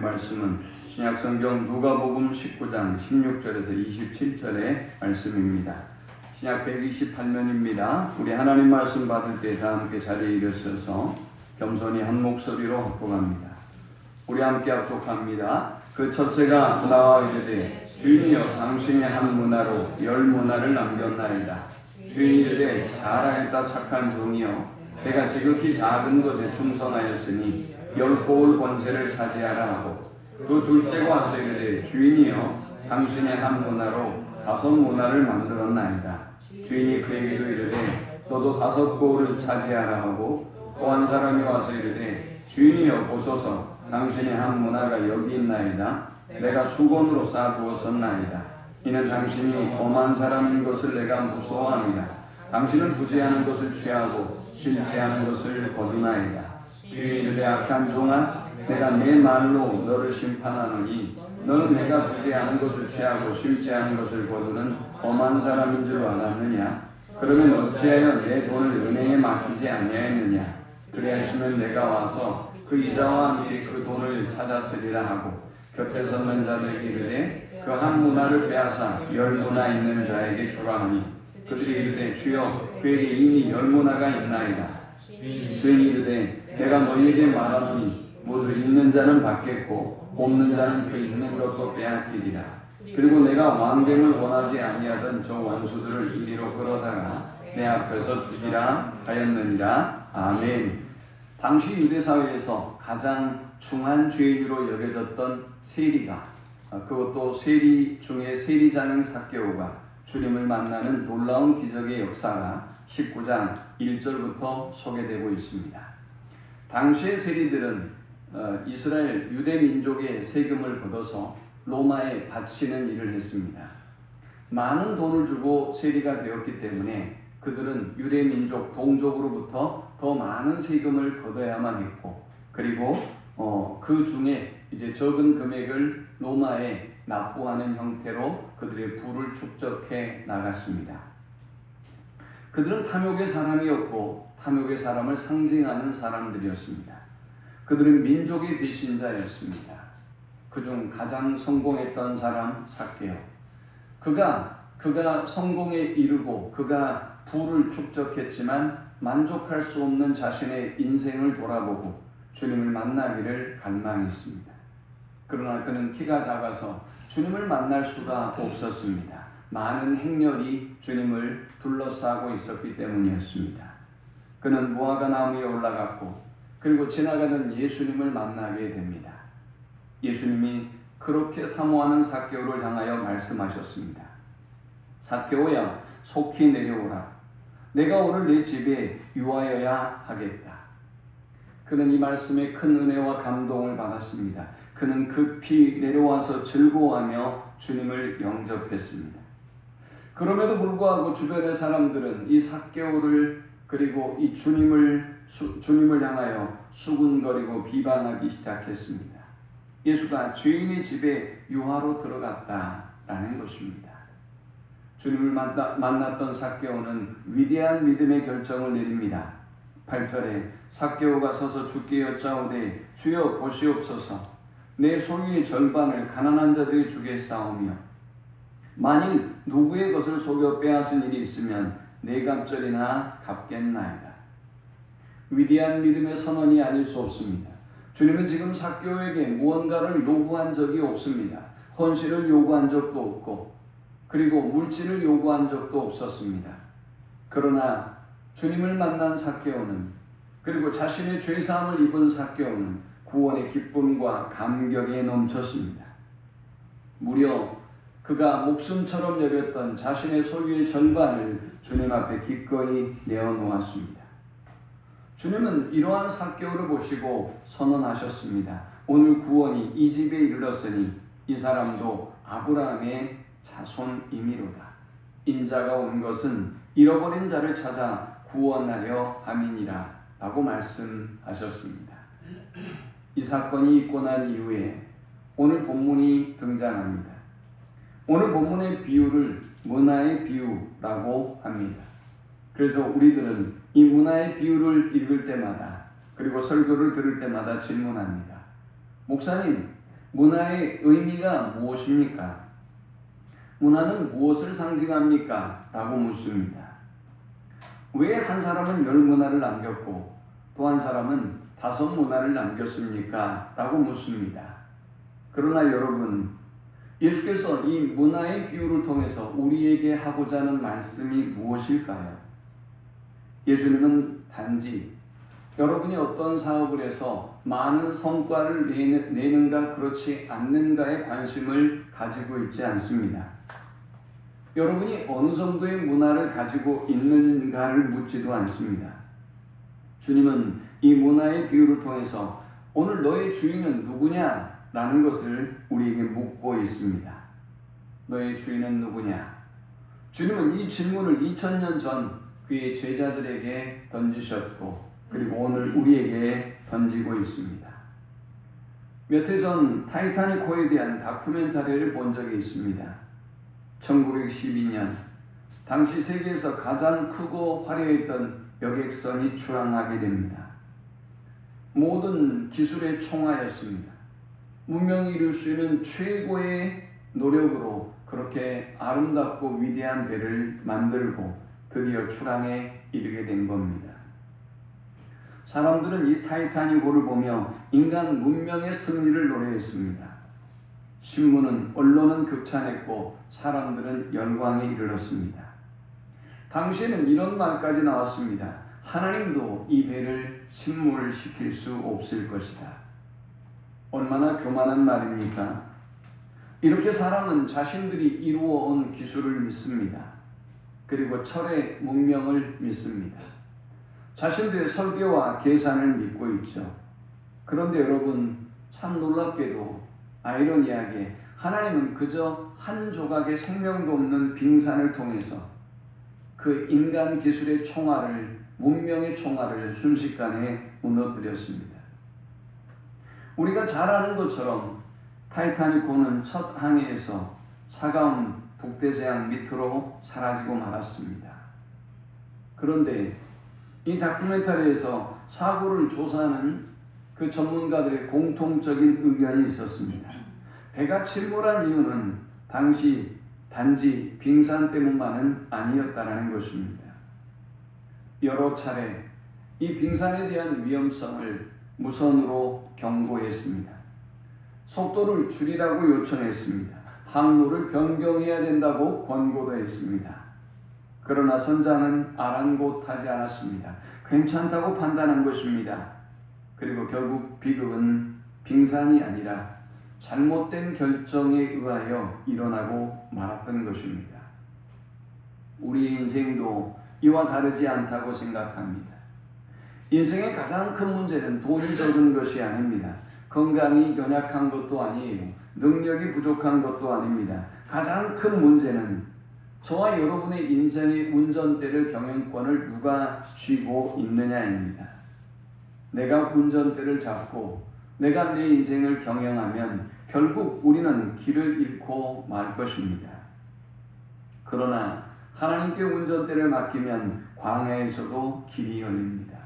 말씀은 신약성경 누가복음 19장 16절에서 27절의 말씀입니다. 신약 128면입니다. 우리 하나님 말씀 받을 때 다 함께 자리에 일어서서 겸손히 한 목소리로 합독합니다. 우리 함께 합독합니다. 그 첫째가 나와 이르되 주인이여 당신의 한 문화로 열 문화를 남겼나이다. 주인이 이르되 잘하였다 착한 종이여 내가 지극히 작은 것에 충성하였으니 열 고을 권세를 차지하라 하고 그 둘째가 와서 이르되 주인이여 당신의 한 문화로 5 문화를 만들었나이다. 주인이 그에게도 이르되 너도 5 고을을 차지하라 하고 또 한 사람이 와서 이르되 주인이여 보소서 당신의 한 문화가 여기 있나이다. 내가 수건으로 싸두었었나이다. 이는 당신이 엄한 사람인 것을 내가 무서워합니다. 당신은 부지하는 것을 취하고 실지하는 것을 거두나이다. 주인이 이르되 악한 종아 내가 내 말로 너를 심판하노니 너는 내가 부지하는 것을 취하고 실지하는 것을 거두는 엄한 사람인 줄 알았느냐? 그러면 어찌하여 내 돈을 은행에 맡기지 아니하였느냐? 그리하시면 내가 와서 그 이자와 함께 그 돈을 찾았으리라 하고 곁에 섰는 자들에게 이르되 그 한 문화를 빼앗아 10 문화 있는 자에게 주라 하니 그들이 이르되 주여 그에게 이미 10 문화가 있나이다. 주인이 이르되 내가 너희에게 말하노니 모두 있는 자는 받겠고 없는 자는 그 있는 것도 빼앗기리라. 그리고 내가 왕됨을 원하지 아니하던 저 원수들을 이리로 끌어다가 내 앞에서 죽이라 하였느니라. 아멘. 당시 유대사회에서 가장 중한 죄인으로 여겨졌던 세리가, 그것도 세리 중에 세리자는 삭개오가 주님을 만나는 놀라운 기적의 역사가 19장 1절부터 소개되고 있습니다. 당시의 세리들은 이스라엘 유대 민족의 세금을 걷어서 로마에 바치는 일을 했습니다. 많은 돈을 주고 세리가 되었기 때문에 그들은 유대 민족 동족으로부터 더 많은 세금을 걷어야만 했고, 그리고 그 중에 이제 적은 금액을 로마에 납부하는 형태로 그들의 부를 축적해 나갔습니다. 그들은 탐욕의 사람이었고 탐욕의 사람을 상징하는 사람들이었습니다. 그들은 민족의 배신자였습니다. 그중 가장 성공했던 사람 삭개오. 그가 성공에 이르고 그가 부를 축적했지만 만족할 수 없는 자신의 인생을 돌아보고 주님을 만나기를 갈망했습니다. 그러나 그는 키가 작아서 주님을 만날 수가 없었습니다. 많은 행렬이 주님을 둘러싸고 있었기 때문이었습니다. 그는 무화과 나무에 올라갔고 그리고 지나가는 예수님을 만나게 됩니다. 예수님이 그렇게 사모하는 삭개오를 향하여 말씀하셨습니다. 삭개오야 속히 내려오라. 내가 오늘 내 집에 유하여야 하겠다. 그는 이 말씀에 큰 은혜와 감동을 받았습니다. 그는 급히 내려와서 즐거워하며 주님을 영접했습니다. 그럼에도 불구하고 주변의 사람들은 이 삭개오를 그리고 이 주님을 향하여 수군거리고 비방하기 시작했습니다. 예수가 죄인의 집에 유하로 들어갔다라는 것입니다. 주님을 만났던 삭개오는 위대한 믿음의 결정을 내립니다. 8절에 삭개오가 서서 주께 여짜오되 주여 보시옵소서 내 소유의 절반을 가난한 자들이 주겠사오며 만일 누구의 것을 속여 빼앗은 일이 있으면 4갑절이나 갚겠나이다. 위대한 믿음의 선언이 아닐 수 없습니다. 주님은 지금 삭개오에게 무언가를 요구한 적이 없습니다. 헌신을 요구한 적도 없고 그리고 물질을 요구한 적도 없었습니다. 그러나 주님을 만난 삭개오는 그리고 자신의 죄사함을 입은 삭개오는 구원의 기쁨과 감격에 넘쳤습니다. 무려 그가 목숨처럼 여겼던 자신의 소유의 절반을 주님 앞에 기꺼이 내어놓았습니다. 주님은 이러한 삭개오를 보시고 선언하셨습니다. 오늘 구원이 이 집에 이르렀으니 이 사람도 아브라함의 자손이미로다. 인자가 온 것은 잃어버린 자를 찾아 구원하려 함이니라 라고 말씀하셨습니다. 이 사건이 있고 난 이후에 오늘 본문이 등장합니다. 오늘 본문의 비유를 문화의 비유라고 합니다. 그래서 우리들은 이 문화의 비유를 읽을 때마다 그리고 설교를 들을 때마다 질문합니다. 목사님, 문화의 의미가 무엇입니까? 문화는 무엇을 상징합니까? 라고 묻습니다. 왜 한 사람은 10문화를 남겼고 또 한 사람은 5문화를 남겼습니까? 라고 묻습니다. 그러나 여러분, 예수께서 이 문화의 비유를 통해서 우리에게 하고자 하는 말씀이 무엇일까요? 예수님은 단지 여러분이 어떤 사업을 해서 많은 성과를 내는가 그렇지 않는가에 관심을 가지고 있지 않습니다. 여러분이 어느 정도의 문화를 가지고 있는가를 묻지도 않습니다. 주님은 이 문화의 비유를 통해서 오늘 너의 주인은 누구냐? 라는 것을 우리에게 묻고 있습니다. 너의 주인은 누구냐? 주님은 이 질문을 2000년 전 그의 제자들에게 던지셨고 그리고 오늘 우리에게 던지고 있습니다. 몇 해 전 타이타닉호에 대한 다큐멘터리를 본 적이 있습니다. 1912년 당시 세계에서 가장 크고 화려했던 여객선이 출항하게 됩니다. 모든 기술의 총하였습니다. 문명이 이룰 수 있는 최고의 노력으로 그렇게 아름답고 위대한 배를 만들고 드디어 출항에 이르게 된 겁니다. 사람들은 이 타이타닉호를 보며 인간 문명의 승리를 노래했습니다. 신문은, 언론은 극찬했고 사람들은 열광에 이르렀습니다. 당시에는 이런 말까지 나왔습니다. 하나님도 이 배를 침몰시킬 수 없을 것이다. 얼마나 교만한 말입니까? 이렇게 사람은 자신들이 이루어온 기술을 믿습니다. 그리고 철의 문명을 믿습니다. 자신들의 설계와 계산을 믿고 있죠. 그런데 여러분, 참 놀랍게도 아이러니하게 하나님은 그저 한 조각의 생명도 없는 빙산을 통해서 그 인간 기술의 총알을, 문명의 총알을 순식간에 무너뜨렸습니다. 우리가 잘 아는 것처럼 타이타닉호는 첫 항해에서 차가운 북대서양 밑으로 사라지고 말았습니다. 그런데 이 다큐멘터리에서 사고를 조사하는 그 전문가들의 공통적인 의견이 있었습니다. 배가 침몰한 이유는 당시 단지 빙산 때문만은 아니었다는 것입니다. 여러 차례 이 빙산에 대한 위험성을 무선으로 경고했습니다. 속도를 줄이라고 요청했습니다. 항로를 변경해야 된다고 권고도 했습니다. 그러나 선장은 아랑곳하지 않았습니다. 괜찮다고 판단한 것입니다. 그리고 결국 비극은 빙산이 아니라 잘못된 결정에 의하여 일어나고 말았던 것입니다. 우리의 인생도 이와 다르지 않다고 생각합니다. 인생의 가장 큰 문제는 돈이 적은 것이 아닙니다. 건강이 연약한 것도 아니에요. 능력이 부족한 것도 아닙니다. 가장 큰 문제는 저와 여러분의 인생의 운전대를 경영권을 누가 쥐고 있느냐입니다. 내가 운전대를 잡고 내가 내 인생을 경영하면 결국 우리는 길을 잃고 말 것입니다. 그러나 하나님께 운전대를 맡기면 광야에서도 길이 열립니다.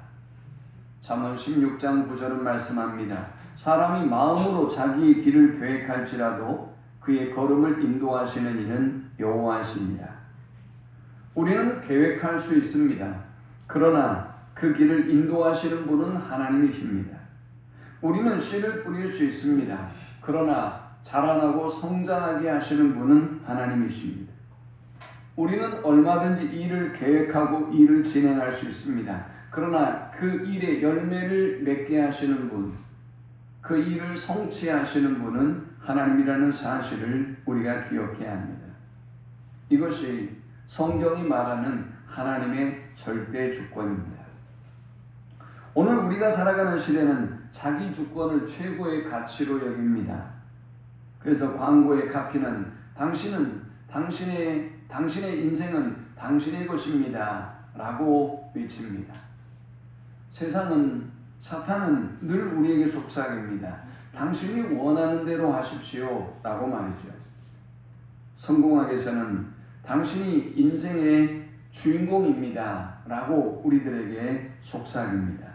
잠언 16장 9절은 말씀합니다. 사람이 마음으로 자기의 길을 계획할지라도 그의 걸음을 인도하시는 이는 여호와시니라. 우리는 계획할 수 있습니다. 그러나 그 길을 인도하시는 분은 하나님이십니다. 우리는 씨를 뿌릴 수 있습니다. 그러나 자라나고 성장하게 하시는 분은 하나님이십니다. 우리는 얼마든지 일을 계획하고 일을 진행할 수 있습니다. 그러나 그 일의 열매를 맺게 하시는 분, 그 일을 성취하시는 분은 하나님이라는 사실을 우리가 기억해야 합니다. 이것이 성경이 말하는 하나님의 절대 주권입니다. 오늘 우리가 살아가는 시대는 자기 주권을 최고의 가치로 여깁니다. 그래서 광고의 카피는 당신의 인생은 당신의 것입니다 라고 외칩니다. 사탄은 늘 우리에게 속삭입니다. 당신이 원하는 대로 하십시오 라고 말이죠. 성공하기 위해서는 당신이 인생의 주인공입니다 라고 우리들에게 속삭입니다.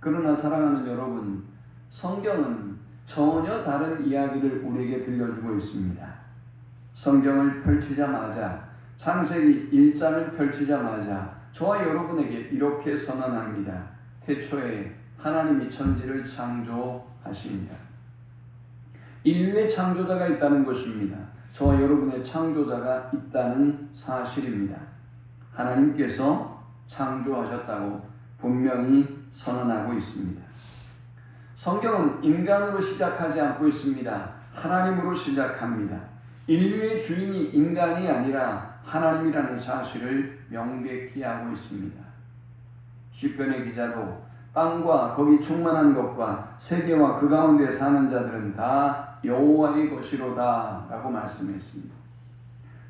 그러나 사랑하는 여러분, 성경은 전혀 다른 이야기를 우리에게 들려주고 있습니다. 성경을 펼치자마자, 창세기 1장을 펼치자마자 저와 여러분에게 이렇게 선언합니다. 태초에 하나님이 천지를 창조하십니다. 인류의 창조자가 있다는 것입니다. 저와 여러분의 창조자가 있다는 사실입니다. 하나님께서 창조하셨다고 분명히 선언하고 있습니다. 성경은 인간으로 시작하지 않고 있습니다. 하나님으로 시작합니다. 인류의 주인이 인간이 아니라 하나님이라는 사실을 명백히 하고 있습니다. 시편의 기자도 땅과 거기 충만한 것과 세계와 그 가운데 사는 자들은 다 여호와의 것이로다 라고 말씀했습니다.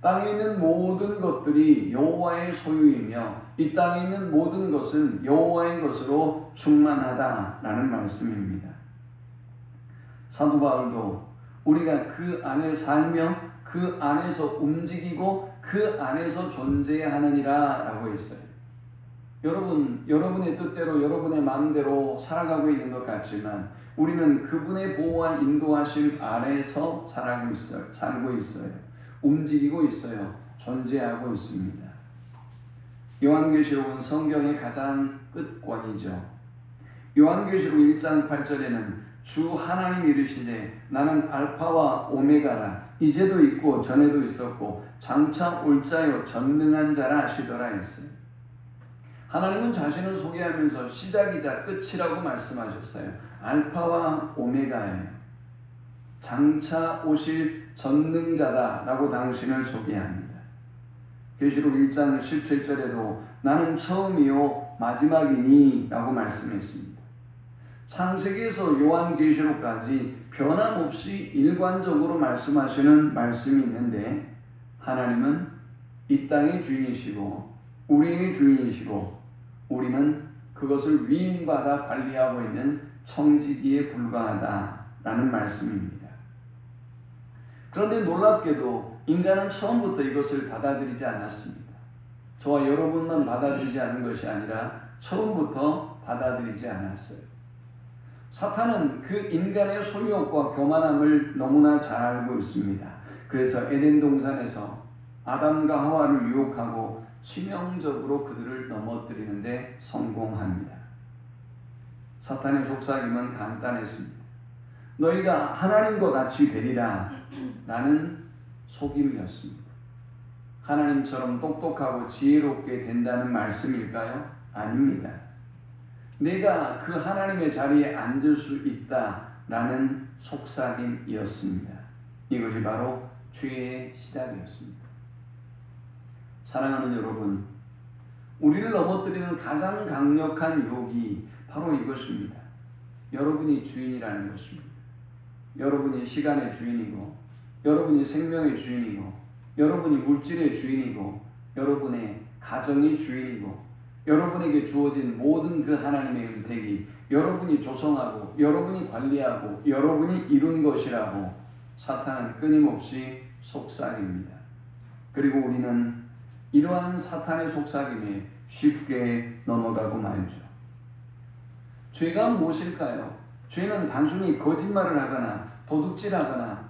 땅에 있는 모든 것들이 여호와의 소유이며 이 땅에 있는 모든 것은 여호와의 것으로 충만하다라는 말씀입니다. 사도 바울도 우리가 그 안에 살며 그 안에서 움직이고 그 안에서 존재하느니라 라고 했어요. 여러분의 뜻대로 여러분의 마음대로 살아가고 있는 것 같지만 우리는 그분의 보호와 인도하심 아래서 살고 있어요. 움직이고 있어요. 존재하고 있습니다. 요한계시록은 성경의 가장 끝권이죠. 요한계시록 1장 8절에는 주 하나님 이르시되 나는 알파와 오메가라 이제도 있고 전에도 있었고 장차 올 자요 전능한 자라 하시더라 했어요. 하나님은 자신을 소개하면서 시작이자 끝이라고 말씀하셨어요. 알파와 오메가예요. 장차 오실 전능자다라고 당신을 소개합니다. 계시록 1장 17절에도 나는 처음이요 마지막이니 라고 말씀했습니다. 창세기에서 요한계시록까지 변함없이 일관적으로 말씀하시는 말씀이 있는데 하나님은 이 땅의 주인이시고 우리의 주인이시고 우리는 그것을 위임받아 관리하고 있는 청지기에 불과하다라는 말씀입니다. 그런데 놀랍게도 인간은 처음부터 이것을 받아들이지 않았습니다. 저와 여러분만 받아들이지 않은 것이 아니라 처음부터 받아들이지 않았어요. 사탄은 그 인간의 소유욕과 교만함을 너무나 잘 알고 있습니다. 그래서 에덴 동산에서 아담과 하와를 유혹하고 치명적으로 그들을 넘어뜨리는데 성공합니다. 사탄의 속삭임은 간단했습니다. 너희가 하나님과 같이 되리라 라는 속임이었습니다. 하나님처럼 똑똑하고 지혜롭게 된다는 말씀일까요? 아닙니다. 내가 그 하나님의 자리에 앉을 수 있다라는 속삭임이었습니다. 이것이 바로 죄의 시작이었습니다. 사랑하는 여러분, 우리를 넘어뜨리는 가장 강력한 유혹이 바로 이것입니다. 여러분이 주인이라는 것입니다. 여러분이 시간의 주인이고, 여러분이 생명의 주인이고, 여러분이 물질의 주인이고, 여러분의 가정의 주인이고, 여러분에게 주어진 모든 그 하나님의 은택이 여러분이 조성하고, 여러분이 관리하고, 여러분이 이룬 것이라고 사탄은 끊임없이 속삭입니다. 그리고 우리는 이러한 사탄의 속삭임에 쉽게 넘어가고 말죠. 죄가 무엇일까요? 죄는 단순히 거짓말을 하거나 도둑질하거나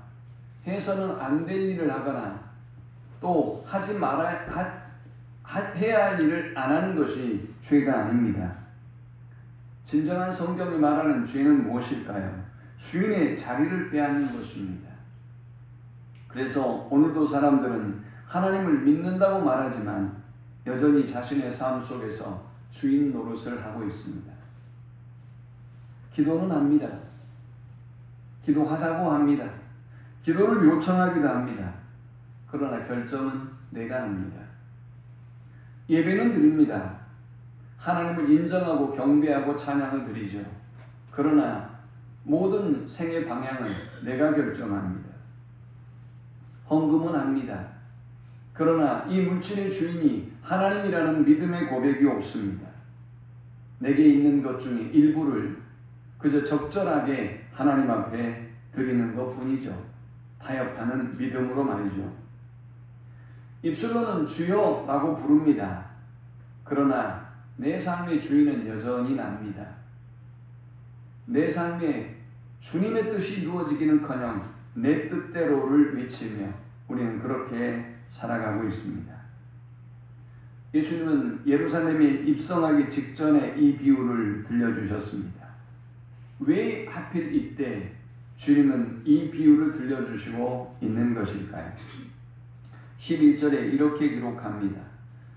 해서는 안 될 일을 하거나 또 해야 할 일을 안 하는 것이 죄가 아닙니다. 진정한 성경이 말하는 죄는 무엇일까요? 주인의 자리를 빼앗는 것입니다. 그래서 오늘도 사람들은 하나님을 믿는다고 말하지만 여전히 자신의 삶 속에서 주인 노릇을 하고 있습니다. 기도는 합니다. 기도하자고 합니다. 기도를 요청하기도 합니다. 그러나 결정은 내가 합니다. 예배는 드립니다. 하나님을 인정하고 경배하고 찬양을 드리죠. 그러나 모든 생의 방향은 내가 결정합니다. 헌금은 합니다. 그러나 이 물질의 주인이 하나님이라는 믿음의 고백이 없습니다. 내게 있는 것 중에 일부를 그저 적절하게 하나님 앞에 드리는 것뿐이죠. 타협하는 믿음으로 말이죠. 입술로는 주여라고 부릅니다. 그러나 내 삶의 주인은 여전히 납니다. 내 삶의 주님의 뜻이 이루어지기는커녕 내 뜻대로를 외치며 우리는 그렇게 살아가고 있습니다. 예수님은 예루살렘에 입성하기 직전에 이 비유를 들려주셨습니다. 왜 하필 이때 주님은 이 비유를 들려주시고 있는 것일까요? 11절에 이렇게 기록합니다.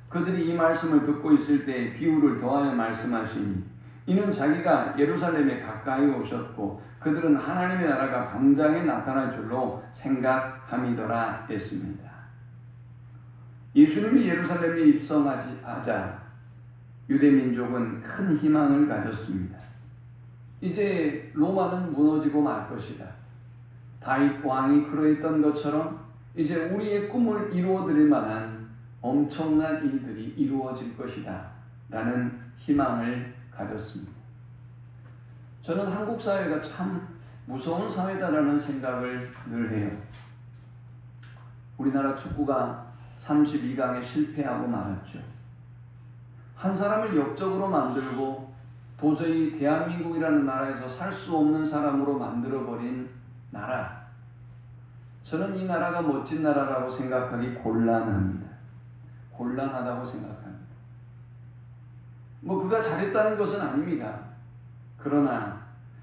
그들이 이 말씀을 듣고 있을 때 비유를 더하여 말씀하시니 이는 자기가 예루살렘에 가까이 오셨고 그들은 하나님의 나라가 당장에 나타날 줄로 생각함이더라 했습니다. 예수님이 예루살렘에 입성하자 유대민족은 큰 희망을 가졌습니다. 이제 로마는 무너지고 말 것이다. 다윗 왕이 그러했던 것처럼 이제 우리의 꿈을 이루어드릴 만한 엄청난 일들이 이루어질 것이다 라는 희망을 가졌습니다. 저는 한국 사회가 참 무서운 사회다라는 생각을 늘 해요. 우리나라 축구가 32강에 실패하고 말았죠. 한 사람을 역적으로 만들고 도저히 대한민국이라는 나라에서 살 수 없는 사람으로 만들어버린 나라. 저는 이 나라가 멋진 나라라고 생각하기 곤란합니다. 곤란하다고 생각합니다. 그가 잘했다는 것은 아닙니다. 그러나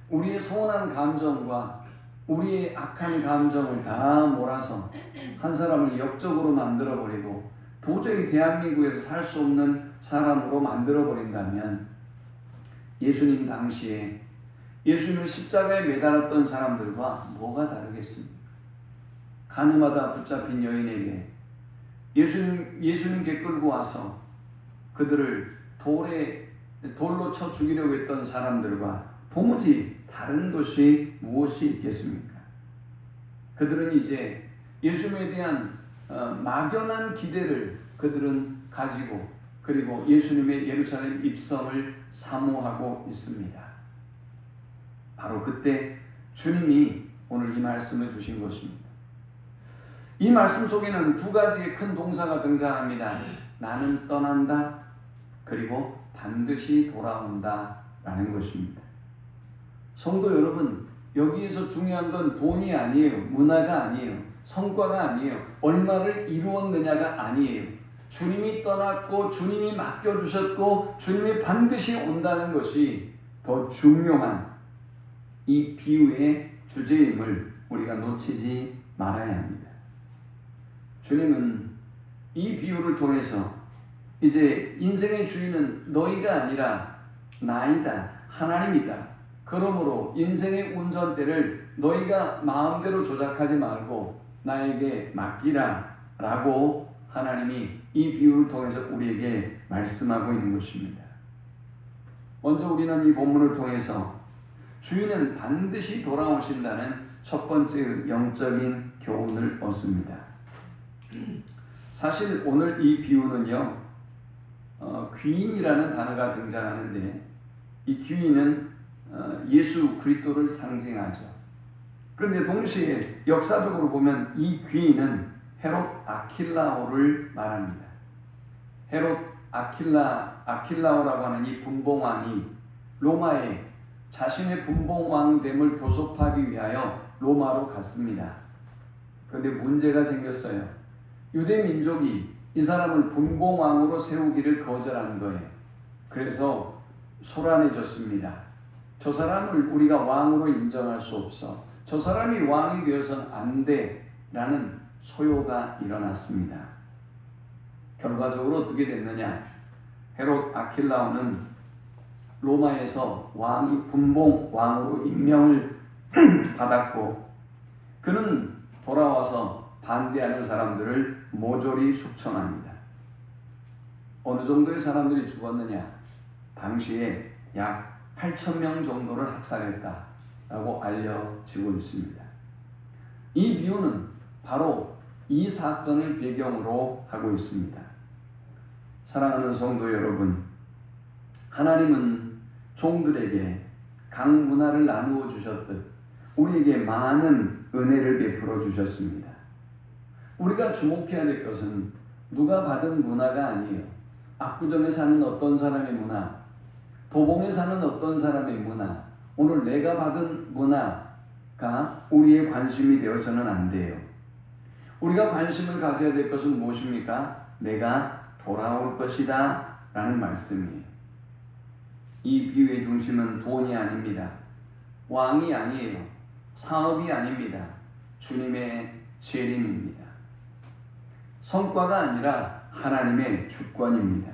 우리의 서운한 감정과 우리의 악한 감정을 다 몰아서 한 사람을 역적으로 만들어버리고 도저히 대한민국에서 살 수 없는 사람으로 만들어버린다면 예수님 당시에 예수님을 십자가에 매달았던 사람들과 뭐가 다르겠습니까? 가늠하다 붙잡힌 여인에게 예수님께 끌고 와서 그들을 돌로 쳐 죽이려고 했던 사람들과 도무지 다른 것이 무엇이 있겠습니까? 그들은 이제 예수님에 대한 막연한 기대를 그들은 가지고 그리고 예수님의 예루살렘 입성을 사모하고 있습니다. 바로 그때 주님이 오늘 이 말씀을 주신 것입니다. 이 말씀 속에는 두 가지의 큰 동사가 등장합니다. 나는 떠난다, 그리고 반드시 돌아온다 라는 것입니다. 성도 여러분, 여기에서 중요한 건 돈이 아니에요. 문화가 아니에요. 성과가 아니에요. 얼마를 이루었느냐가 아니에요. 주님이 떠났고 주님이 맡겨주셨고 주님이 반드시 온다는 것이 더 중요한 이 비유의 주제임을 우리가 놓치지 말아야 합니다. 주님은 이 비유를 통해서 이제 인생의 주인은 너희가 아니라 나이다, 하나님이다. 그러므로 인생의 운전대를 너희가 마음대로 조작하지 말고 나에게 맡기라 라고 하나님이 이 비유를 통해서 우리에게 말씀하고 있는 것입니다. 먼저 우리는 이 본문을 통해서 주인은 반드시 돌아오신다는 첫 번째 영적인 교훈을 얻습니다. 사실 오늘 이 비유는요, 귀인이라는 단어가 등장하는데 이 귀인은 예수 그리스도를 상징하죠. 그런데 동시에 역사적으로 보면 이 귀인은 헤롯 아킬라오를 말합니다. 헤롯 아킬라오라고 하는 이 분봉왕이 로마에 자신의 분봉왕됨을 교섭하기 위하여 로마로 갔습니다. 그런데 문제가 생겼어요. 유대 민족이 이 사람을 분봉왕으로 세우기를 거절한 거예요. 그래서 소란해졌습니다. 저 사람을 우리가 왕으로 인정할 수 없어. 저 사람이 왕이 되어서는 안 돼. 라는 소요가 일어났습니다. 결과적으로 어떻게 됐느냐? 헤롯 아킬라오는 로마에서 분봉 왕으로 임명을 받았고 그는 돌아와서 반대하는 사람들을 모조리 숙청합니다. 어느 정도의 사람들이 죽었느냐? 당시에 약 8,000명 정도를 학살했다라고 알려지고 있습니다. 이 비유는 바로 이 사건을 배경으로 하고 있습니다. 사랑하는 성도 여러분, 하나님은 종들에게 각 문화를 나누어 주셨듯 우리에게 많은 은혜를 베풀어 주셨습니다. 우리가 주목해야 될 것은 누가 받은 문화가 아니에요. 압구정에 사는 어떤 사람의 문화, 도봉에 사는 어떤 사람의 문화, 오늘 내가 받은 문화, 우리의 관심이 되어서는 안 돼요. 우리가 관심을 가져야 될 것은 무엇입니까? 내가 돌아올 것이다 라는 말씀이에요. 이 비유의 중심은 돈이 아닙니다. 왕이 아니에요. 사업이 아닙니다. 주님의 재림입니다. 성과가 아니라 하나님의 주권입니다.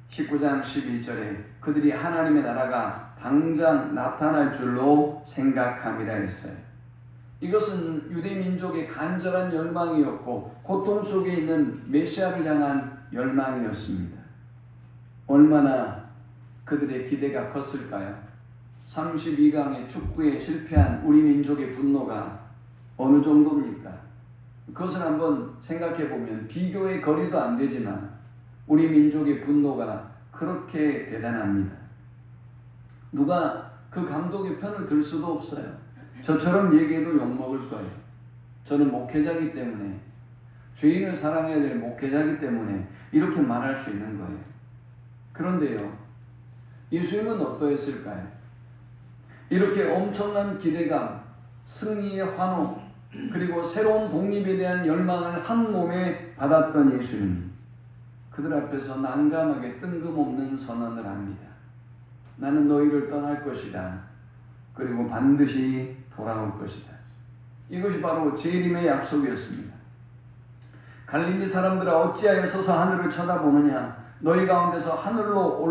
19장 11절에 그들이 하나님의 나라가 당장 나타날 줄로 생각함이라 했어요. 이것은 유대 민족의 간절한 열망이었고 고통 속에 있는 메시아를 향한 열망이었습니다. 얼마나 그들의 기대가 컸을까요? 32강의 축구에 실패한 우리 민족의 분노가 어느 정도입니까? 그것을 한번 생각해 보면 비교의 거리도 안 되지만 우리 민족의 분노가 그렇게 대단합니다. 누가 그 감독의 편을 들 수도 없어요. 저처럼 얘기해도 욕먹을 거예요. 저는 목회자이기 때문에, 죄인을 사랑해야 될 목회자이기 때문에 이렇게 말할 수 있는 거예요. 그런데요, 예수님은 어떠했을까요? 이렇게 엄청난 기대감, 승리의 환호, 그리고 새로운 독립에 대한 열망을 한 몸에 받았던 예수님, 그들 앞에서 난감하게 뜬금없는 선언을 합니다. 나는 너희를 떠날 것이다. 그리고 반드시 돌아올 것이다. 이것이 바로 재림의 약속이었습니다. 갈릴리 사람들아 어찌하여 서서 하늘을 쳐다보느냐? 너희 가운데서 하늘로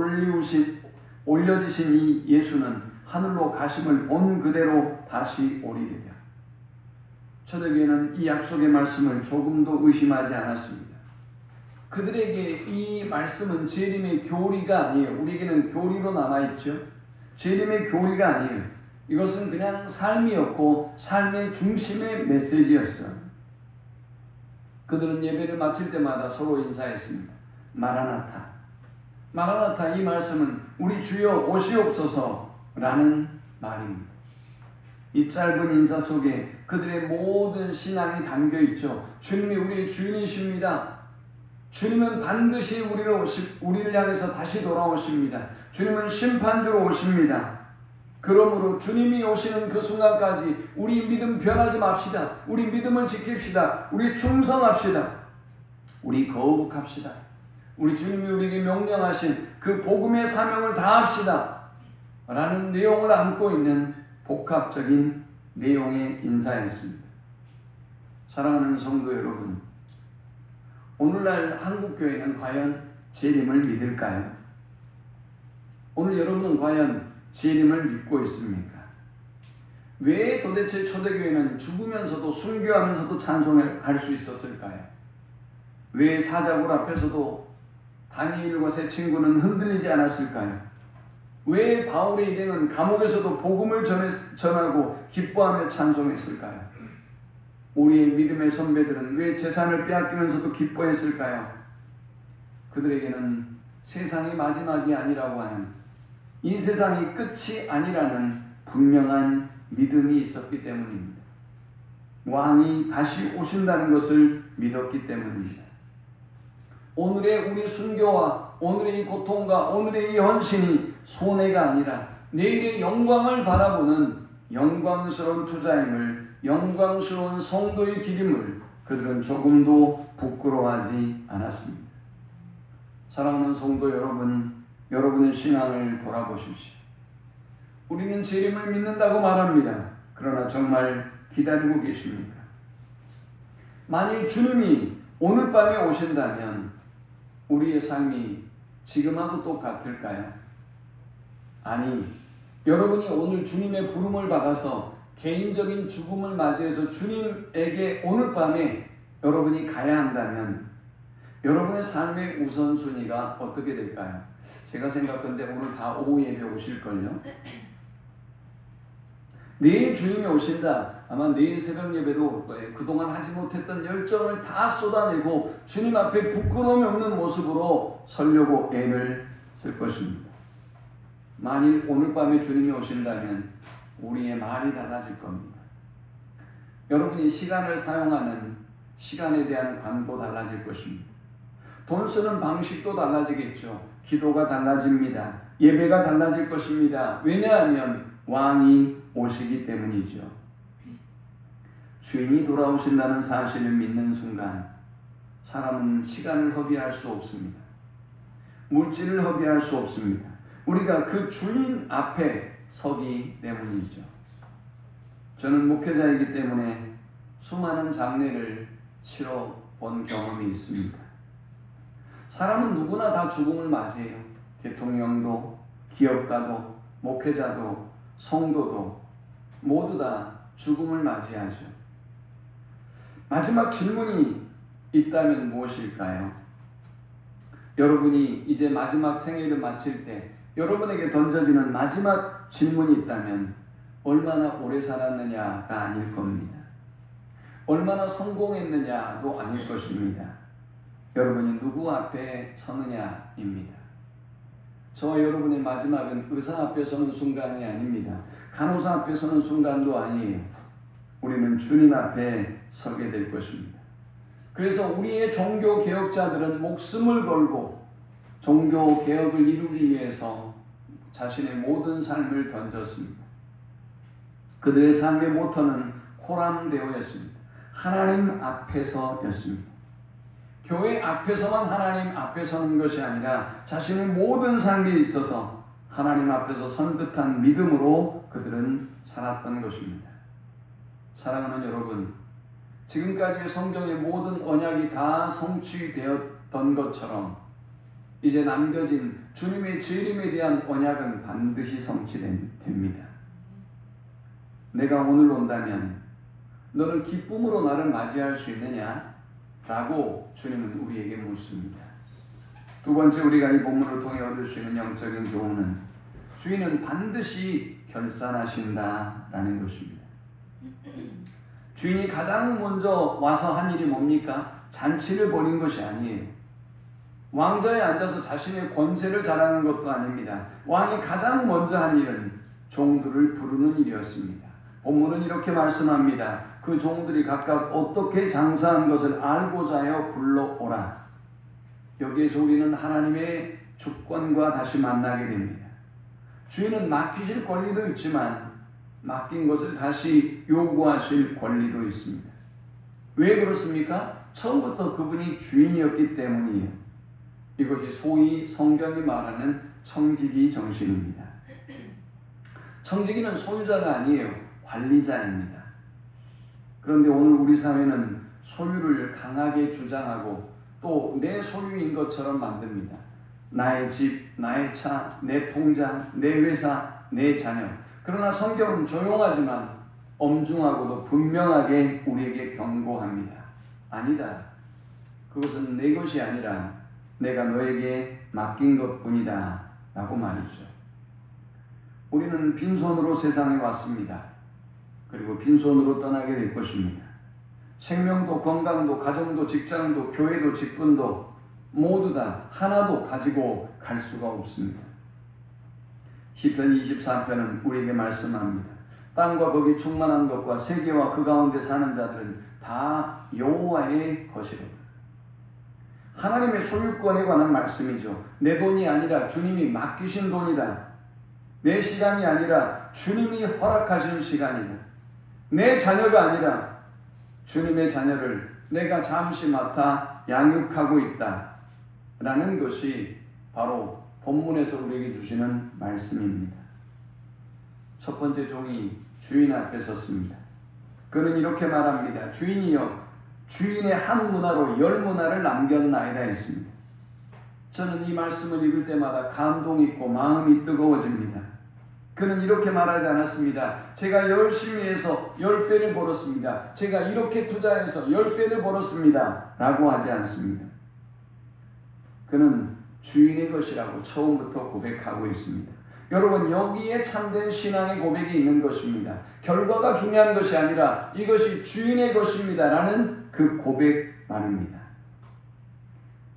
올려지신 이 예수는 하늘로 가심을 본 그대로 다시 오리리라. 초대교회는 이 약속의 말씀을 조금도 의심하지 않았습니다. 그들에게 이 말씀은 재림의 교리가 아니에요. 우리에게는 교리로 남아있죠. 재림의 교리가 아니에요. 이것은 그냥 삶이었고 삶의 중심의 메시지였어요. 그들은 예배를 마칠 때마다 서로 인사했습니다. 마라나타. 마라나타, 이 말씀은 우리 주여 오시옵소서라는 말입니다. 이 짧은 인사 속에 그들의 모든 신앙이 담겨있죠. 주님이 우리의 주인이십니다. 주님은 반드시 우리를 향해서 다시 돌아오십니다. 주님은 심판주로 오십니다. 그러므로 주님이 오시는 그 순간까지 우리 믿음 변하지 맙시다. 우리 믿음을 지킵시다. 우리 충성합시다. 우리 거룩합시다. 우리 주님이 우리에게 명령하신 그 복음의 사명을 다합시다 라는 내용을 안고 있는 복합적인 내용의 인사였습니다. 사랑하는 성도 여러분, 오늘날 한국교회는 과연 재림을 믿을까요? 오늘 여러분은 과연 재림을 믿고 있습니까? 왜 도대체 초대교회는 죽으면서도 순교하면서도 찬송을 할 수 있었을까요? 왜 사자굴 앞에서도 다니엘과 세 친구는 흔들리지 않았을까요? 왜 바울의 일행은 감옥에서도 복음을 전하고 기뻐하며 찬송했을까요? 우리의 믿음의 선배들은 왜 재산을 빼앗기면서도 기뻐했을까요? 그들에게는 세상이 마지막이 아니라고 하는, 이 세상이 끝이 아니라는 분명한 믿음이 있었기 때문입니다. 왕이 다시 오신다는 것을 믿었기 때문입니다. 오늘의 우리 순교와 오늘의 이 고통과 오늘의 이 헌신이 손해가 아니라 내일의 영광을 바라보는 영광스러운 투자임을, 영광스러운 성도의 기림을 그들은 조금도 부끄러워하지 않았습니다. 사랑하는 성도 여러분, 여러분의 신앙을 돌아보십시오. 우리는 재림을 믿는다고 말합니다. 그러나 정말 기다리고 계십니까? 만일 주님이 오늘 밤에 오신다면 우리의 삶이 지금하고 똑같을까요? 아니, 여러분이 오늘 주님의 부름을 받아서 개인적인 죽음을 맞이해서 주님에게 오늘 밤에 여러분이 가야 한다면 여러분의 삶의 우선순위가 어떻게 될까요? 제가 생각하는데 오늘 다 오후 예배 오실걸요? 내일 주님이 오신다. 아마 내일 새벽 예배도 올 거예요. 그동안 하지 못했던 열정을 다 쏟아내고 주님 앞에 부끄러움이 없는 모습으로 서려고 애를 쓸 것입니다. 만일 오늘 밤에 주님이 오신다면 우리의 말이 달라질 겁니다. 여러분이 시간을 사용하는 시간에 대한 관도 달라질 것입니다. 돈 쓰는 방식도 달라지겠죠. 기도가 달라집니다. 예배가 달라질 것입니다. 왜냐하면 왕이 오시기 때문이죠. 주인이 돌아오신다는 사실을 믿는 순간 사람은 시간을 허비할 수 없습니다. 물질을 허비할 수 없습니다. 우리가 그 주인 앞에 서기 때문이죠. 저는 목회자이기 때문에 수많은 장례를 치러 본 경험이 있습니다. 사람은 누구나 다 죽음을 맞이해요. 대통령도, 기업가도, 목회자도, 성도도 모두 다 죽음을 맞이하죠. 마지막 질문이 있다면 무엇일까요? 여러분이 이제 마지막 생애를 마칠 때 여러분에게 던져지는 마지막 질문이 있다면 얼마나 오래 살았느냐가 아닐 겁니다. 얼마나 성공했느냐도 아닐 것입니다. 여러분이 누구 앞에 서느냐입니다. 저와 여러분의 마지막은 의사 앞에 서는 순간이 아닙니다. 간호사 앞에 서는 순간도 아니에요. 우리는 주님 앞에 서게 될 것입니다. 그래서 우리의 종교 개혁자들은 목숨을 걸고 종교 개혁을 이루기 위해서 자신의 모든 삶을 던졌습니다. 그들의 삶의 모토는 코람데오였습니다. 하나님 앞에서였습니다. 교회 앞에서만 하나님 앞에 서는 것이 아니라 자신의 모든 삶에 있어서 하나님 앞에서 선 듯한 믿음으로 그들은 살았던 것입니다. 사랑하는 여러분, 지금까지의 성경의 모든 언약이 다 성취되었던 것처럼 이제 남겨진 주님의 재림에 대한 언약은 반드시 성취됩니다. 내가 오늘 온다면 너는 기쁨으로 나를 맞이할 수 있느냐? 라고 주님은 우리에게 묻습니다. 두 번째, 우리가 이 본문을 통해 얻을 수 있는 영적인 교훈은 주인은 반드시 결산하신다라는 것입니다. 주인이 가장 먼저 와서 한 일이 뭡니까? 잔치를 벌인 것이 아니에요. 왕좌에 앉아서 자신의 권세를 자랑한 것도 아닙니다. 왕이 가장 먼저 한 일은 종들을 부르는 일이었습니다. 본문은 이렇게 말씀합니다. 그 종들이 각각 어떻게 장사한 것을 알고자 하여 불러오라. 여기에서 우리는 하나님의 주권과 다시 만나게 됩니다. 주인은 맡기실 권리도 있지만 맡긴 것을 다시 요구하실 권리도 있습니다. 왜 그렇습니까? 처음부터 그분이 주인이었기 때문이에요. 이것이 소위 성경이 말하는 청지기 정신입니다. 청지기는 소유자가 아니에요. 관리자입니다. 그런데 오늘 우리 사회는 소유를 강하게 주장하고 또 내 소유인 것처럼 만듭니다. 나의 집, 나의 차, 내 통장, 내 회사, 내 자녀. 그러나 성경은 조용하지만 엄중하고도 분명하게 우리에게 경고합니다. 아니다. 그것은 내 것이 아니라 내가 너에게 맡긴 것뿐이다 라고 말이죠. 우리는 빈손으로 세상에 왔습니다. 그리고 빈손으로 떠나게 될 것입니다. 생명도 건강도 가정도 직장도 교회도 직분도 모두 다 하나도 가지고 갈 수가 없습니다. 시편 24편은 우리에게 말씀합니다. 땅과 거기 충만한 것과 세계와 그 가운데 사는 자들은 다 여호와의 것이로다. 하나님의 소유권에 관한 말씀이죠. 내 돈이 아니라 주님이 맡기신 돈이다. 내 시간이 아니라 주님이 허락하신 시간이다. 내 자녀가 아니라 주님의 자녀를 내가 잠시 맡아 양육하고 있다. 라는 것이 바로 본문에서 우리에게 주시는 말씀입니다. 첫 번째 종이 주인 앞에 섰습니다. 그는 이렇게 말합니다. 주인이여 주인의 한 문화로 10문화를 남겼나이다 했습니다. 저는 이 말씀을 읽을 때마다 감동이 있고 마음이 뜨거워집니다. 그는 이렇게 말하지 않았습니다. 제가 열심히 해서 10배를 벌었습니다. 제가 이렇게 투자해서 10배를 벌었습니다. 라고 하지 않습니다. 그는 주인의 것이라고 처음부터 고백하고 있습니다. 여러분, 여기에 참된 신앙의 고백이 있는 것입니다. 결과가 중요한 것이 아니라 이것이 주인의 것입니다. 라는 그 고백 말입니다.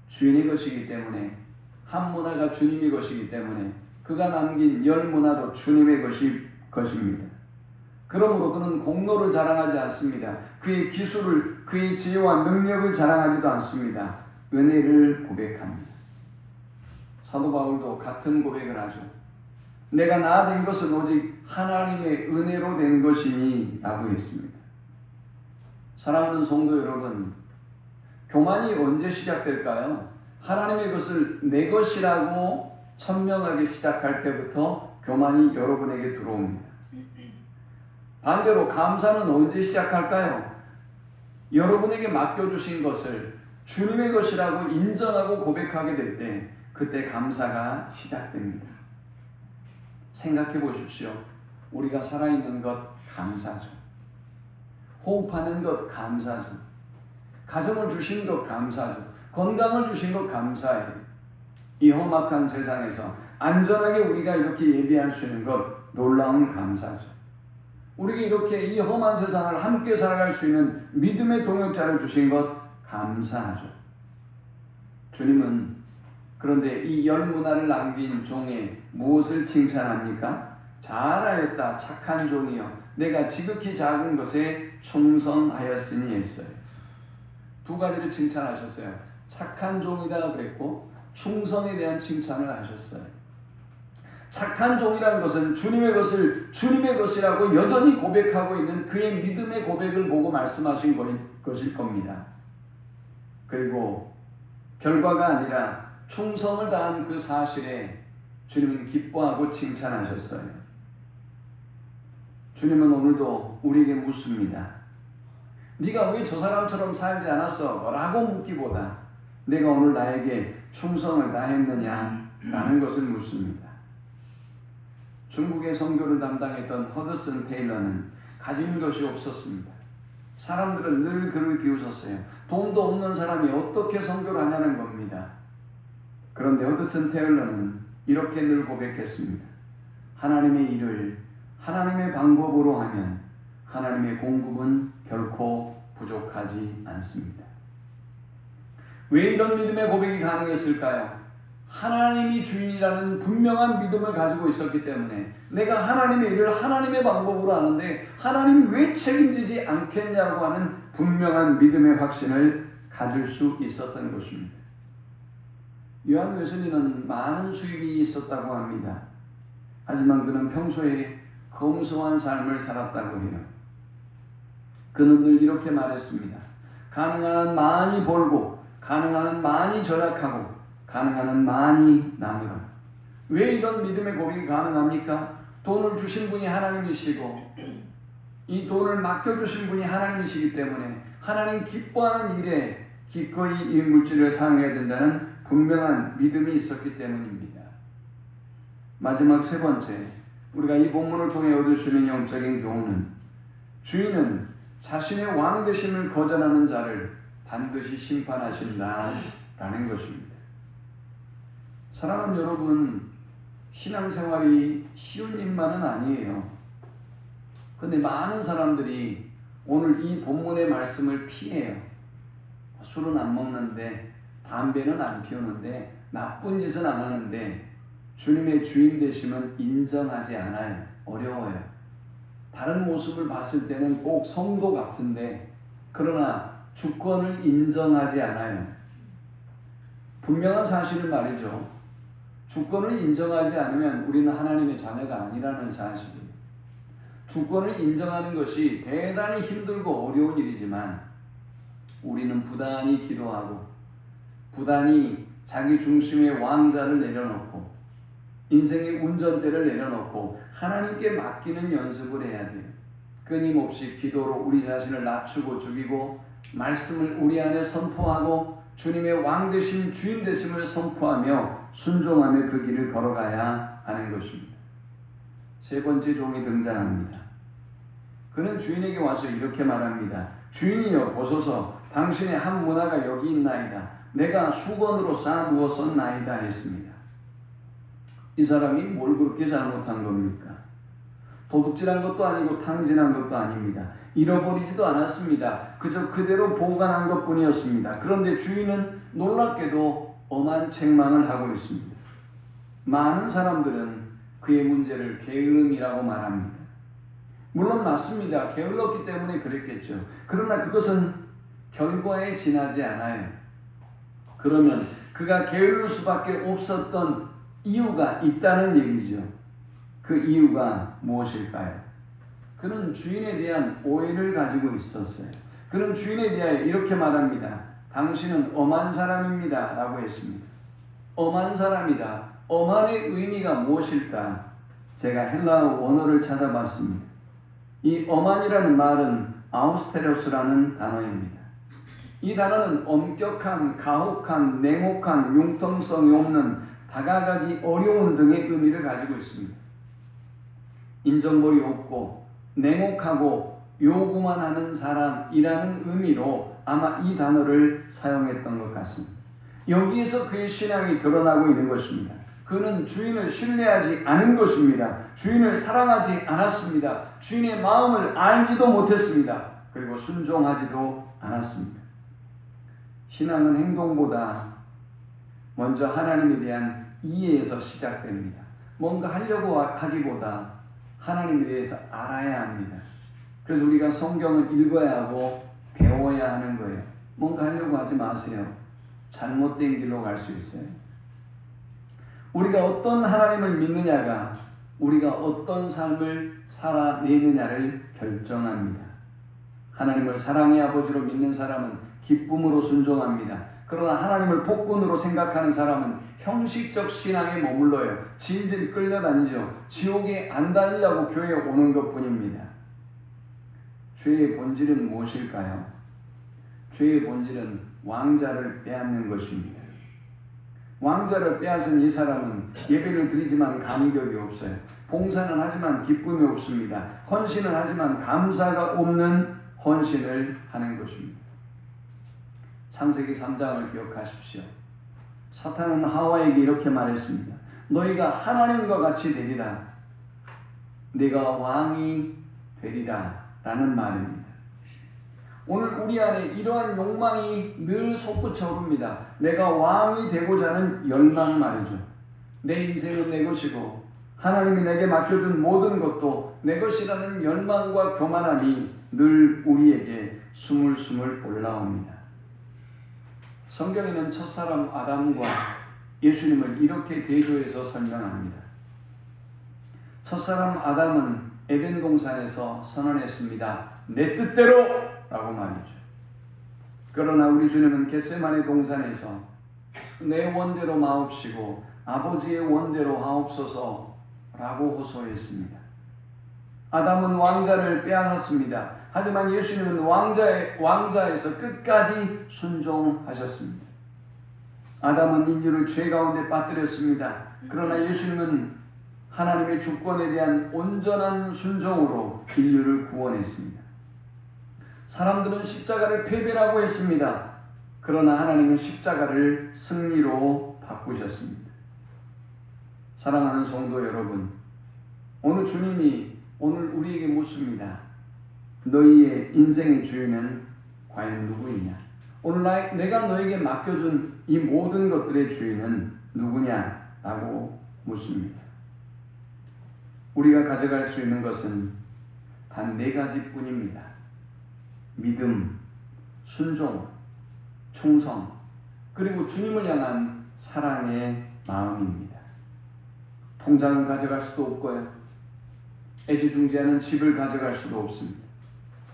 주인의 것이기 때문에 한 문화가 주님의 것이기 때문에 그가 남긴 10문화도 주님의 것입니다. 그러므로 그는 공로를 자랑하지 않습니다. 그의 기술을, 그의 지혜와 능력을 자랑하지도 않습니다. 은혜를 고백합니다. 사도 바울도 같은 고백을 하죠. 내가 나아된 것은 오직 하나님의 은혜로 된 것이니 라고 했습니다. 사랑하는 성도 여러분, 교만이 언제 시작될까요? 하나님의 것을 내 것이라고 천명하게 시작할 때부터 교만이 여러분에게 들어옵니다. 반대로 감사는 언제 시작할까요? 여러분에게 맡겨주신 것을 주님의 것이라고 인정하고 고백하게 될 때 그때 감사가 시작됩니다. 생각해 보십시오. 우리가 살아있는 것 감사죠. 호흡하는 것 감사죠. 가정을 주신 것 감사죠. 건강을 주신 것 감사해요. 이 험악한 세상에서 안전하게 우리가 이렇게 예배할 수 있는 것 놀라운 감사죠. 우리가 이렇게 이 험한 세상을 함께 살아갈 수 있는 믿음의 동역자를 주신 것 감사하죠. 주님은 그런데 이 열문화를 남긴 종에 무엇을 칭찬합니까? 잘하였다 착한 종이여 내가 지극히 작은 것에 충성하였으니 했어요. 두 가지를 칭찬하셨어요. 착한 종이다 그랬고 충성에 대한 칭찬을 하셨어요. 착한 종이라는 것은 주님의 것을 주님의 것이라고 여전히 고백하고 있는 그의 믿음의 고백을 보고 말씀하신 것일 겁니다. 그리고 결과가 아니라 충성을 다한 그 사실에 주님은 기뻐하고 칭찬하셨어요. 주님은 오늘도 우리에게 묻습니다. 네가 왜 저 사람처럼 살지 않았어? 라고 묻기보다 내가 오늘 나에게 충성을 다했느냐? 라는 것을 묻습니다. 중국의 선교를 담당했던 허드슨 테일러는 가진 것이 없었습니다. 사람들은 늘 그를 비웃었어요. 돈도 없는 사람이 어떻게 선교를 하냐는 겁니다. 그런데 허드슨 테일러는 이렇게 늘 고백했습니다. 하나님의 일을 하나님의 방법으로 하면 하나님의 공급은 결코 부족하지 않습니다. 왜 이런 믿음의 고백이 가능했을까요? 하나님이 주인이라는 분명한 믿음을 가지고 있었기 때문에 내가 하나님의 일을 하나님의 방법으로 하는데 하나님이 왜 책임지지 않겠냐고 하는 분명한 믿음의 확신을 가질 수 있었던 것입니다. 요한 웨슬리는 많은 수입이 있었다고 합니다. 하지만 그는 평소에 검소한 삶을 살았다고 해요. 그는 늘 이렇게 말했습니다. 가능한 한 많이 벌고 가능한 한 많이 절약하고 가능한 한 많이 나누라. 왜 이런 믿음의 고백이 가능합니까? 돈을 주신 분이 하나님이시고 이 돈을 맡겨주신 분이 하나님이시기 때문에 하나님 기뻐하는 일에 기꺼이 이 물질을 사용해야 된다는 분명한 믿음이 있었기 때문입니다. 마지막 세 번째, 우리가 이 본문을 통해 얻을 수 있는 영적인 교훈은 주인은 자신의 왕 되심을 거절하는 자를 반드시 심판하신다라는 것입니다. 사랑하는 여러분, 신앙생활이 쉬운 일만은 아니에요. 그런데 많은 사람들이 오늘 이 본문의 말씀을 피해요. 술은 안 먹는데, 담배는 안 피우는데, 나쁜 짓은 안 하는데 주님의 주인 되심은 인정하지 않아요. 어려워요. 다른 모습을 봤을 때는 꼭 성도 같은데 그러나 주권을 인정하지 않아요. 분명한 사실은 말이죠. 주권을 인정하지 않으면 우리는 하나님의 자녀가 아니라는 사실이에요. 주권을 인정하는 것이 대단히 힘들고 어려운 일이지만 우리는 부단히 기도하고 부단히 자기 중심의 왕자를 내려놓고 인생의 운전대를 내려놓고 하나님께 맡기는 연습을 해야 돼요. 끊임없이 기도로 우리 자신을 낮추고 죽이고 말씀을 우리 안에 선포하고 주님의 왕 되심 주인 되심을 선포하며 순종하며 그 길을 걸어가야 하는 것입니다. 세 번째 종이 등장합니다. 그는 주인에게 와서 이렇게 말합니다. 주인이여 보소서 당신의 한 문화가 여기 있나이다. 내가 수건으로 쌓아 누웠었나이다 했습니다. 이 사람이 뭘 그렇게 잘못한 겁니까? 도둑질한 것도 아니고 탕진한 것도 아닙니다. 잃어버리지도 않았습니다. 그저 그대로 보관한 것뿐이었습니다. 그런데 주인은 놀랍게도 엄한 책망을 하고 있습니다. 많은 사람들은 그의 문제를 게으름이라고 말합니다. 물론 맞습니다. 게을렀기 때문에 그랬겠죠. 그러나 그것은 결과에 지나지 않아요. 그러면 그가 게을를 수밖에 없었던 이유가 있다는 얘기죠. 그 이유가 무엇일까요? 그는 주인에 대한 오해를 가지고 있었어요. 그는 주인에 대하여 이렇게 말합니다. 당신은 엄한 사람입니다 라고 했습니다. 엄한 사람이다. 엄한의 의미가 무엇일까? 제가 헬라어 원어를 찾아봤습니다. 이 엄한이라는 말은 아우스테로스라는 단어입니다. 이 단어는 엄격한, 가혹한, 냉혹한, 융통성이 없는, 다가가기 어려운 등의 의미를 가지고 있습니다. 인정머리 없고 냉혹하고 요구만 하는 사람이라는 의미로 아마 이 단어를 사용했던 것 같습니다. 여기에서 그의 신앙이 드러나고 있는 것입니다. 그는 주인을 신뢰하지 않은 것입니다. 주인을 사랑하지 않았습니다. 주인의 마음을 알지도 못했습니다. 그리고 순종하지도 않았습니다. 신앙은 행동보다 먼저 하나님에 대한 이해에서 시작됩니다. 뭔가 하려고 하기보다 하나님에 대해서 알아야 합니다. 그래서 우리가 성경을 읽어야 하고 배워야 하는 거예요. 뭔가 하려고 하지 마세요. 잘못된 길로 갈 수 있어요. 우리가 어떤 하나님을 믿느냐가 우리가 어떤 삶을 살아내느냐를 결정합니다. 하나님을 사랑의 아버지로 믿는 사람은 기쁨으로 순종합니다. 그러나 하나님을 폭군으로 생각하는 사람은 형식적 신앙에 머물러요. 질질 끌려다니죠. 지옥에 안 다니려고 교회에 오는 것뿐입니다. 죄의 본질은 무엇일까요? 죄의 본질은 왕자를 빼앗는 것입니다. 왕자를 빼앗은 이 사람은 예배를 드리지만 감격이 없어요. 봉사는 하지만 기쁨이 없습니다. 헌신을 하지만 감사가 없는 헌신을 하는 것입니다. 창세기 3장을 기억하십시오. 사탄은 하와에게 이렇게 말했습니다. 너희가 하나님과 같이 되리라. 네가 왕이 되리라 라는 말입니다. 오늘 우리 안에 이러한 욕망이 늘 솟구쳐 오릅니다. 내가 왕이 되고자 하는 열망 말이죠. 내 인생은 내 것이고 하나님이 내게 맡겨준 모든 것도 내 것이라는 열망과 교만함이 늘 우리에게 스물스물 올라옵니다. 성경에는 첫사람 아담과 예수님을 이렇게 대조해서 설명합니다. 첫사람 아담은 에덴 동산에서 선언했습니다. 내 뜻대로 라고 말이죠. 그러나 우리 주님은 겟세마네 동산에서 내 원대로 마옵시고 아버지의 원대로 하옵소서 라고 호소했습니다. 아담은 왕자를 빼앗았습니다. 하지만 예수님은 왕자에서 끝까지 순종하셨습니다. 아담은 인류를 죄 가운데 빠뜨렸습니다. 그러나 예수님은 하나님의 주권에 대한 온전한 순종으로 인류를 구원했습니다. 사람들은 십자가를 패배라고 했습니다. 그러나 하나님은 십자가를 승리로 바꾸셨습니다. 사랑하는 성도 여러분, 오늘 주님이 오늘 우리에게 묻습니다. 너희의 인생의 주인은 과연 누구이냐? 오늘 내가 너에게 맡겨준 이 모든 것들의 주인은 누구냐라고 묻습니다. 우리가 가져갈 수 있는 것은 단 4가지 뿐입니다. 믿음, 순종, 충성, 그리고 주님을 향한 사랑의 마음입니다. 통장을 가져갈 수도 없고요. 애지중지하는 집을 가져갈 수도 없습니다.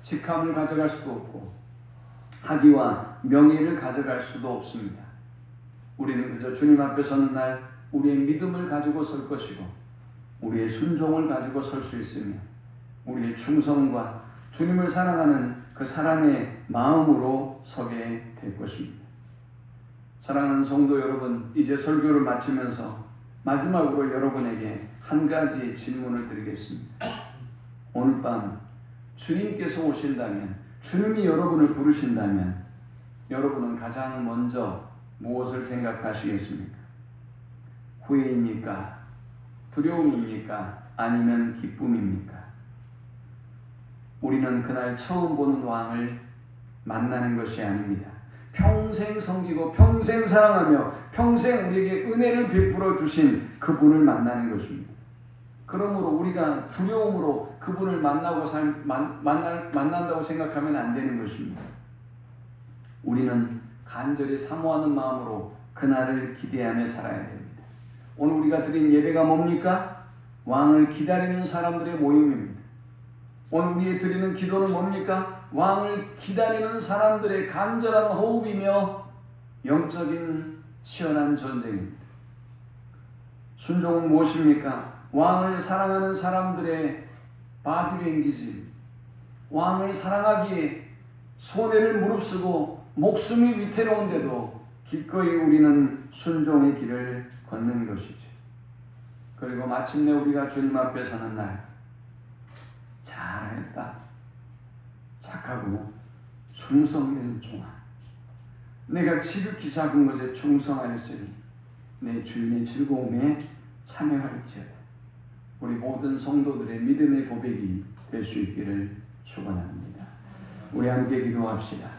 직함을 가져갈 수도 없고 학위와 명예를 가져갈 수도 없습니다. 우리는 그저 주님 앞에 서는 날 우리의 믿음을 가지고 설 것이고 우리의 순종을 가지고 설 수 있으며 우리의 충성과 주님을 사랑하는 그 사랑의 마음으로 서게 될 것입니다. 사랑하는 성도 여러분, 이제 설교를 마치면서 마지막으로 여러분에게 한 가지 질문을 드리겠습니다. 오늘 밤 주님께서 오신다면, 주님이 여러분을 부르신다면 여러분은 가장 먼저 무엇을 생각하시겠습니까? 후회입니까? 두려움입니까? 아니면 기쁨입니까? 우리는 그날 처음 보는 왕을 만나는 것이 아닙니다. 평생 섬기고 평생 사랑하며 평생 우리에게 은혜를 베풀어 주신 그분을 만나는 것입니다. 그러므로 우리가 두려움으로 그분을 만난다고 생각하면 안 되는 것입니다. 우리는 간절히 사모하는 마음으로 그날을 기대하며 살아야 됩니다. 오늘 우리가 드린 예배가 뭡니까? 왕을 기다리는 사람들의 모임입니다. 오늘 우리의 드리는 기도는 뭡니까? 왕을 기다리는 사람들의 간절한 호흡이며 영적인 시원한 전쟁입니다. 순종은 무엇입니까? 왕을 사랑하는 사람들의 바디랭귀지, 왕을 사랑하기에 손해를 무릅쓰고 목숨이 위태로운데도 기꺼이 우리는 순종의 길을 걷는 것이죠. 그리고 마침내 우리가 주님 앞에 서는 날, 잘했다, 착하고 충성된 종아, 내가 지극히 작은 것에 충성하였으니 내 주인의 즐거움에 참여할지어다. 우리 모든 성도들의 믿음의 고백이 될 수 있기를 축원합니다. 우리 함께 기도합시다.